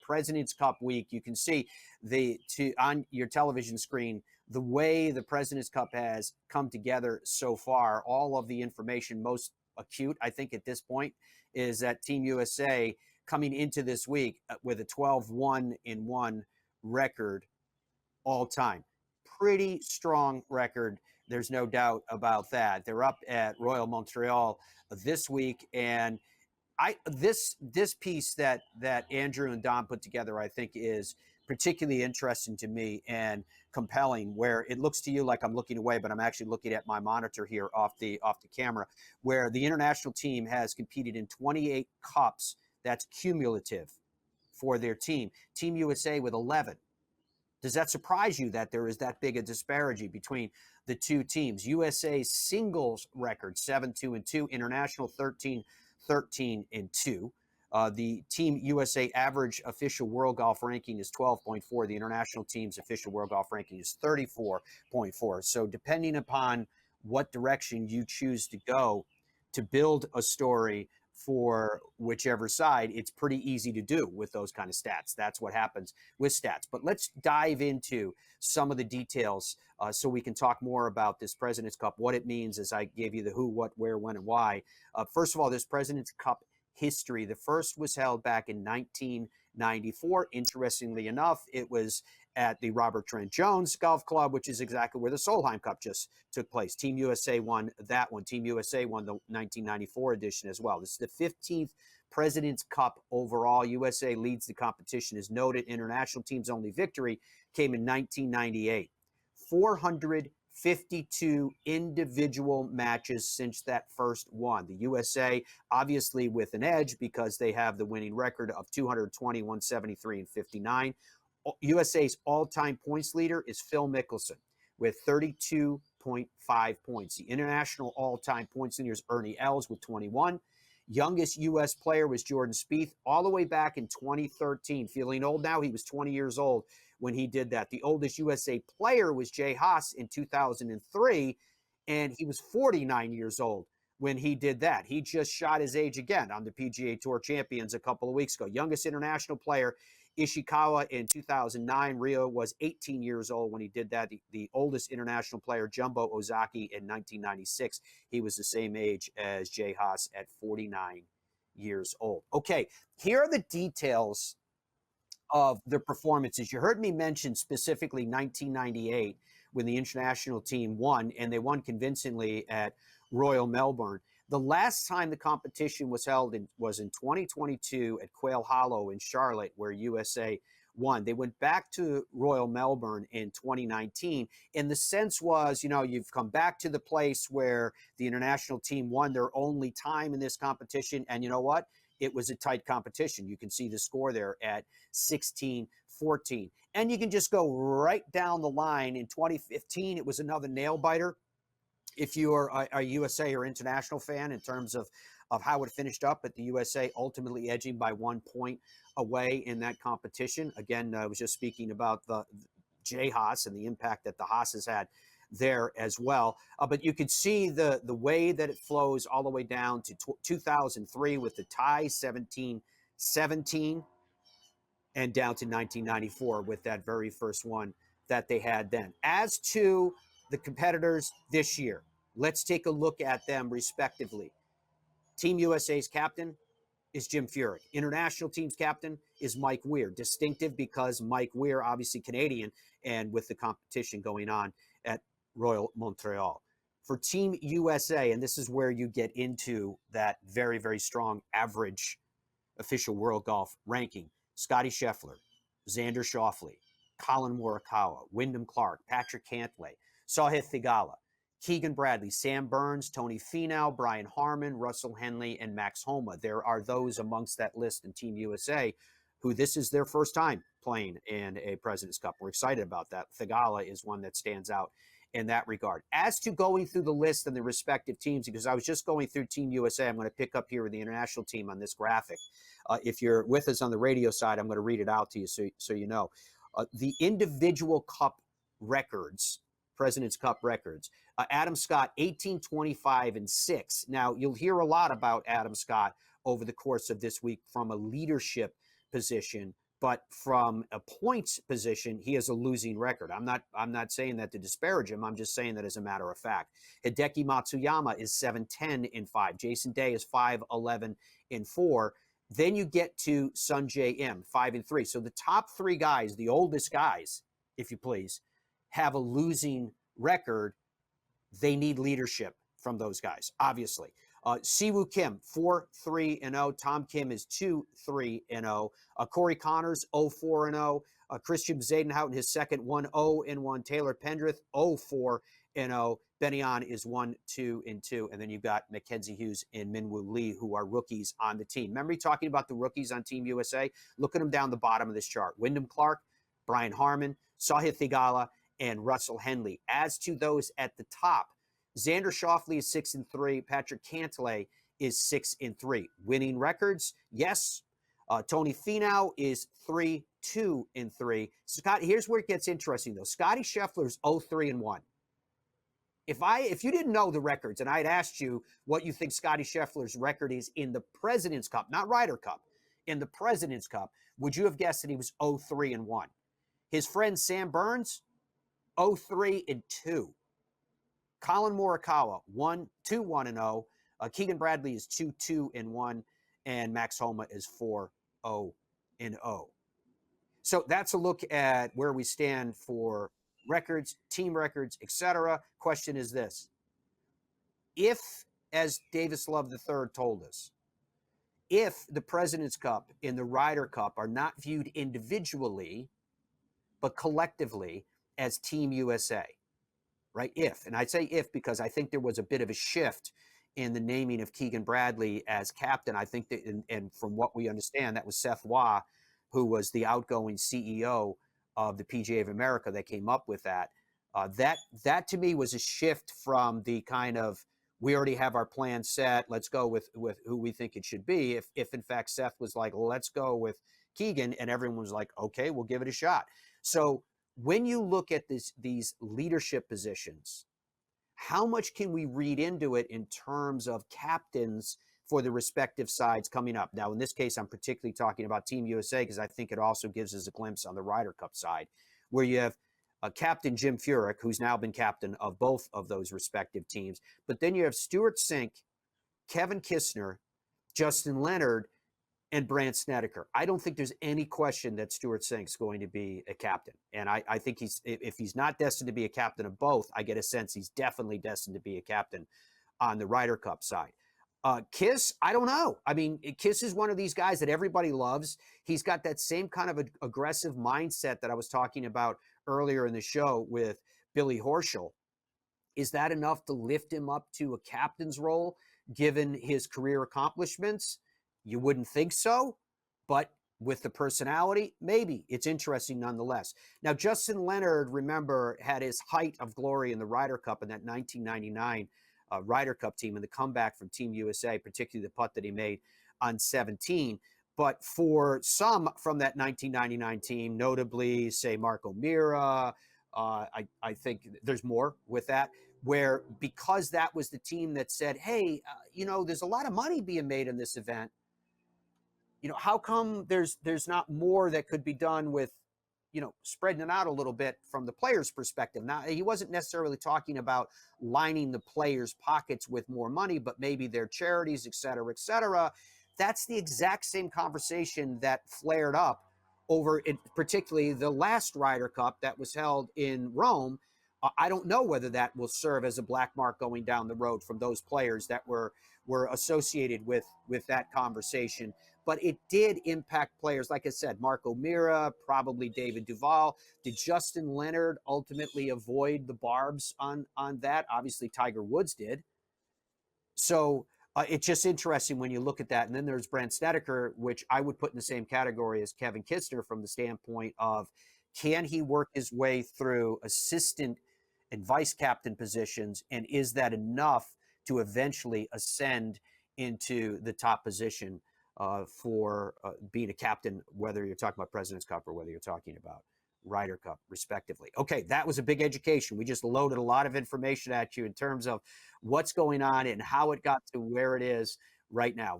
President's Cup week. You can see on your television screen the way the President's Cup has come together so far. All of the information most acute, I think, at this point is that Team USA coming into this week with a 12-1-1 record all time. Pretty strong record. There's no doubt about that. They're up at Royal Montreal this week, and this piece that Andrew and Don put together, I think, is particularly interesting to me and compelling, where it looks to you like I'm looking away, but I'm actually looking at my monitor here off the camera, where the international team has competed in 28 cups. That's cumulative for their team. Team USA with 11. Does that surprise you that there is that big a disparity between the two teams? USA's singles record 7-2-2, international 13-13-2. The Team USA average official world golf ranking is 12.4. The international team's official world golf ranking is 34.4. So depending upon what direction you choose to go to build a story for whichever side, it's pretty easy to do with those kind of stats. That's what happens with stats. But let's dive into some of the details so we can talk more about this President's Cup, what it means, as I gave you the who, what, where, when, and why. First of all, this President's Cup history. The first was held back in 1994. Interestingly enough, it was at the Robert Trent Jones Golf Club, which is exactly where the Solheim Cup just took place. Team USA won that one. Team USA won the 1994 edition as well. This is the 15th President's Cup overall. USA leads the competition. As noted, international team's only victory came in 1998. 452 individual matches since that first one. The USA, obviously, with an edge because they have the winning record of 220, 173, and 59. USA's all-time points leader is Phil Mickelson with 32.5 points. The international all-time points leader is Ernie Els with 21. Youngest U.S. player was Jordan Spieth all the way back in 2013. Feeling old now? He was 20 years old when he did that. The oldest USA player was Jay Haas in 2003, and he was 49 years old when he did that. He just shot his age again on the PGA Tour Champions a couple of weeks ago. Youngest international player, Ishikawa in 2009. Rio was 18 years old when he did that. The oldest international player, Jumbo Ozaki, in 1996. He was the same age as Jay Haas at 49 years old. Okay, here are the details of the performances. You heard me mention specifically 1998 when the international team won, and they won convincingly at Royal Melbourne. The last time the competition was held was in 2022 at Quail Hollow in Charlotte, where USA won. They went back to Royal Melbourne in 2019. And the sense was, you've come back to the place where the international team won their only time in this competition. And you know what? It was a tight competition. You can see the score there at 16-14. And you can just go right down the line. In 2015, it was another nail-biter. If you are a USA or international fan in terms of how it finished up, but the USA ultimately edging by 1 point away in that competition. Again, I was just speaking about the Jay Haas and the impact that the Haas has had there as well. But you could see the way that it flows all the way down to 2003 with the tie 17-17 and down to 1994 with that very first one that they had then. As to the competitors this year, let's take a look at them respectively. Team USA's captain is Jim Furyk. International team's captain is Mike Weir. Distinctive because Mike Weir, obviously Canadian, and with the competition going on at Royal Montreal. For Team USA, and this is where you get into that very, very strong average official world golf ranking, Scotty Scheffler, Xander Schauffele, Colin Morikawa, Wyndham Clark, Patrick Cantlay, Sahith Theegala, Keegan Bradley, Sam Burns, Tony Finau, Brian Harman, Russell Henley, and Max Homa. There are those amongst that list in Team USA who this is their first time playing in a President's Cup. We're excited about that. Theegala is one that stands out in that regard. As to going through the list and the respective teams, because I was just going through Team USA, I'm going to pick up here with the international team on this graphic. If you're with us on the radio side, I'm going to read it out to you so you know. The individual cup records, President's Cup records. Adam Scott, 18, 25, and 6. Now, you'll hear a lot about Adam Scott over the course of this week from a leadership position but from a points position, he has a losing record. I'm not saying that to disparage him. I'm just saying that as a matter of fact. Hideki Matsuyama is 7-10-5. Jason Day is 5-11-4. Then you get to Sungjae Im, 5-3. So the top three guys, the oldest guys, if you please, have a losing record. They need leadership from those guys, obviously. Siwoo Kim, 4-3-0. Tom Kim is 2-3-0. Corey Connors, 0-4-0. Christian Zadenhout, his second, 1-0-1. Taylor Pendrith, 0-4-0. Benyon is 1-2-2. And then you've got Mackenzie Hughes and Minwoo Lee, who are rookies on the team. Remember talking about the rookies on Team USA? Look at them down the bottom of this chart. Wyndham Clark, Brian Harmon, Sahith Theegala, and Russell Henley. As to those at the top, Xander Schauffele is 6-3. Patrick Cantlay is 6-3. Winning records, yes. Tony Finau is 3-2-3. Scott, here's where it gets interesting though. Scotty Scheffler's 0-3-1. If you didn't know the records and I had asked you what you think Scotty Scheffler's record is in the President's Cup, not Ryder Cup, in the President's Cup, would you have guessed that he was 0-3-1? His friend Sam Burns, 0-3-2. Colin Morikawa, 2-1-0. Keegan Bradley is 2-2-1. And Max Homa is 4-0-0. So that's a look at where we stand for records, team records, etc. Question is this. If, as Davis Love III told us, if the President's Cup and the Ryder Cup are not viewed individually, but collectively as Team USA, right? If, and I'd say if because I think there was a bit of a shift in the naming of Keegan Bradley as captain. I think that, and from what we understand, that was Seth Waugh, who was the outgoing CEO of the PGA of America that came up with that. That to me was a shift from the kind of, we already have our plan set, let's go with who we think it should be. If in fact Seth was like, let's go with Keegan, and everyone was like, okay, we'll give it a shot. So when you look at these leadership positions, how much can we read into it in terms of captains for the respective sides coming up? Now, in this case, I'm particularly talking about Team USA because I think it also gives us a glimpse on the Ryder Cup side, where you have Captain Jim Furyk, who's now been captain of both of those respective teams. But then you have Stuart Sink, Kevin Kisner, Justin Leonard, and Brandt Snedeker. I don't think there's any question that Stuart Sink's going to be a captain. And I think if he's not destined to be a captain of both, I get a sense he's definitely destined to be a captain on the Ryder Cup side. Kiss, I don't know. I mean, Kiss is one of these guys that everybody loves. He's got that same kind of aggressive mindset that I was talking about earlier in the show with Billy Horschel. Is that enough to lift him up to a captain's role, given his career accomplishments? You wouldn't think so, but with the personality, maybe. It's interesting nonetheless. Now, Justin Leonard, remember, had his height of glory in the Ryder Cup in that 1999 Ryder Cup team and the comeback from Team USA, particularly the putt that he made on 17. But for some from that 1999 team, notably, say, Mark O'Meara, I think there's more with that, where because that was the team that said, hey, there's a lot of money being made in this event. How come there's not more that could be done with, spreading it out a little bit from the player's perspective? Now, he wasn't necessarily talking about lining the players' pockets with more money, but maybe their charities, et cetera, et cetera. That's the exact same conversation that flared up over, particularly the last Ryder Cup that was held in Rome. I don't know whether that will serve as a black mark going down the road from those players that were associated with that conversation. But it did impact players, like I said, Mark O'Meara, probably David Duval. Did Justin Leonard ultimately avoid the barbs on that? Obviously, Tiger Woods did. So it's just interesting when you look at that. And then there's Brandt Snedeker, which I would put in the same category as Kevin Kisner from the standpoint of, can he work his way through assistant and vice captain positions, and is that enough to eventually ascend into the top position for being a captain, whether you're talking about President's Cup or whether you're talking about Ryder Cup, respectively. Okay, that was a big education. We just loaded a lot of information at you in terms of what's going on and how it got to where it is right now.